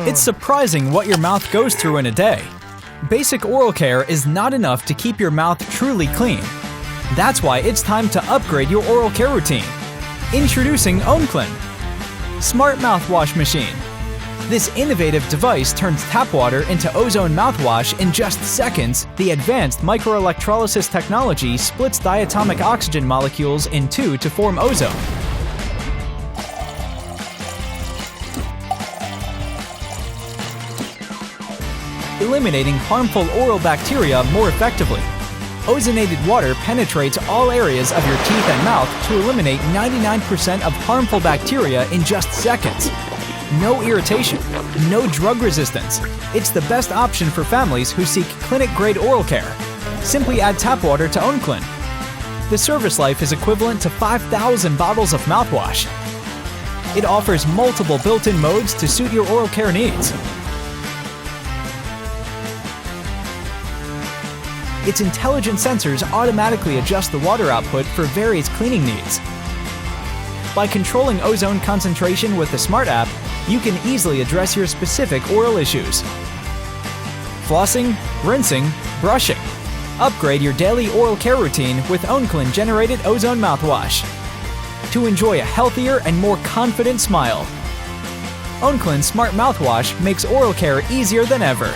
It's surprising what your mouth goes through in a day. Basic oral care is not enough to keep your mouth truly clean. That's why it's time to upgrade your oral care routine. Introducing OENKLEN Smart Mouthwash Machine. This innovative device turns tap water into ozone mouthwash in just seconds. The advanced micro-electrolysis technology splits diatomic oxygen molecules in two to form ozone. Eliminating harmful oral bacteria more effectively. Ozonated water penetrates all areas of your teeth and mouth to eliminate 99% of harmful bacteria in just seconds. No irritation, no drug resistance. It's the best option for families who seek clinic-grade oral care. Simply add tap water to OENKLEN. The service life is equivalent to 5,000 bottles of mouthwash. It offers multiple built-in modes to suit your oral care needs. Its intelligent sensors automatically adjust the water output for various cleaning needs. By controlling ozone concentration with the Smart app, you can easily address your specific oral issues. Flossing, rinsing, brushing. Upgrade your daily oral care routine with OENKLEN generated ozone mouthwash to enjoy a healthier and more confident smile. OENKLEN Smart Mouthwash makes oral care easier than ever.